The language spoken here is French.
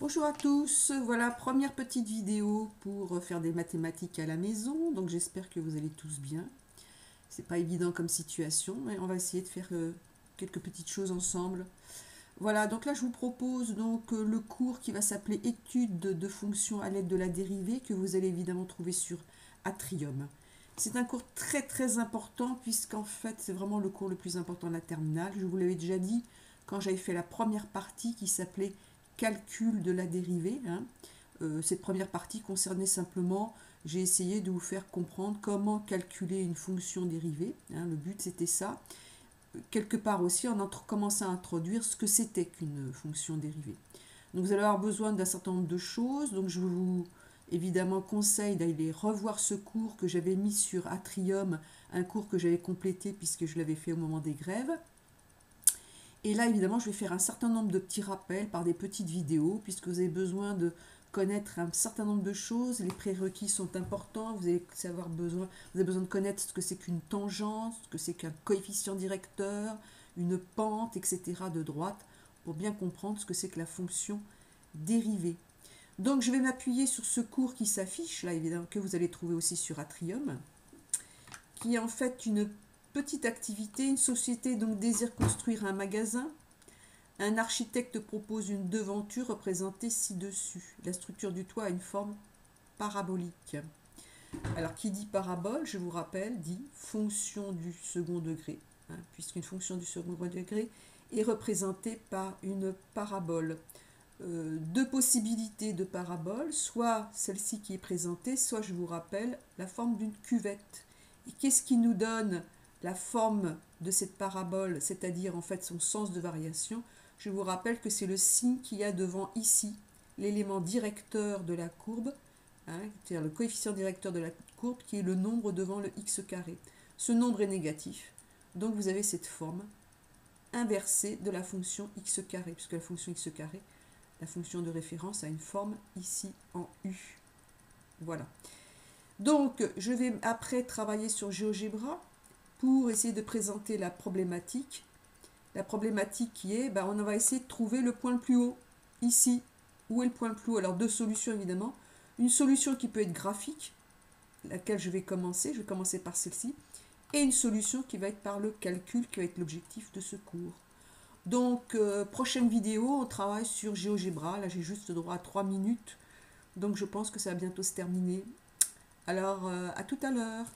Bonjour à tous, voilà première petite vidéo pour faire des mathématiques à la maison, donc j'espère que vous allez tous bien. C'est pas évident comme situation, mais on va essayer de faire quelques petites choses ensemble. Voilà, donc là je vous propose donc le cours qui va s'appeler Études de fonctions à l'aide de la dérivée, que vous allez évidemment trouver sur Atrium. C'est un cours très important puisqu'en fait c'est vraiment le cours le plus important de la terminale. Je vous l'avais déjà dit quand j'avais fait la première partie qui s'appelait Calcul de la dérivée. Cette première partie concernait simplement, j'ai essayé de vous faire comprendre comment calculer une fonction dérivée. Le but c'était ça. Quelque part aussi, on a commencé à introduire ce que c'était qu'une fonction dérivée. Donc vous allez avoir besoin d'un certain nombre de choses. Donc je vous évidemment conseille d'aller revoir ce cours que j'avais mis sur Atrium, un cours que j'avais complété puisque je l'avais fait au moment des grèves. Et là, évidemment, je vais faire un certain nombre de petits rappels par des petites vidéos, puisque vous avez besoin de connaître un certain nombre de choses. Les prérequis sont importants. Vous avez besoin de connaître ce que c'est qu'une tangente, ce que c'est qu'un coefficient directeur, une pente, etc. de droite, pour bien comprendre ce que c'est que la fonction dérivée. Donc, je vais m'appuyer sur ce cours qui s'affiche, là, évidemment, que vous allez trouver aussi sur Atrium, qui est en fait une petite activité. Une société donc désire construire un magasin. Un architecte propose une devanture représentée ci-dessus. La structure du toit a une forme parabolique. Alors, qui dit parabole, je vous rappelle, dit fonction du second degré, puisqu'une fonction du second degré est représentée par une parabole. Deux possibilités de parabole, soit celle-ci qui est présentée, soit, je vous rappelle, la forme d'une cuvette. Et qu'est-ce qui nous donne la forme de cette parabole, c'est-à-dire en fait son sens de variation? Je vous rappelle que c'est le signe qu'il y a devant ici, l'élément directeur de la courbe, c'est-à-dire le coefficient directeur de la courbe qui est le nombre devant le x carré. Ce nombre est négatif, donc vous avez cette forme inversée de la fonction x carré, puisque la fonction x carré, la fonction de référence, a une forme ici en u. Voilà. Donc, je vais après travailler sur GeoGebra pour essayer de présenter la problématique. La problématique qui est, on va essayer de trouver le point le plus haut, ici. Où est le point le plus haut? Alors, deux solutions évidemment. Une solution qui peut être graphique, laquelle je vais commencer par celle-ci, et une solution qui va être par le calcul, qui va être l'objectif de ce cours. Donc, prochaine vidéo, on travaille sur GeoGebra. Là, j'ai juste droit à 3 minutes. Donc, je pense que ça va bientôt se terminer. Alors, à tout à l'heure.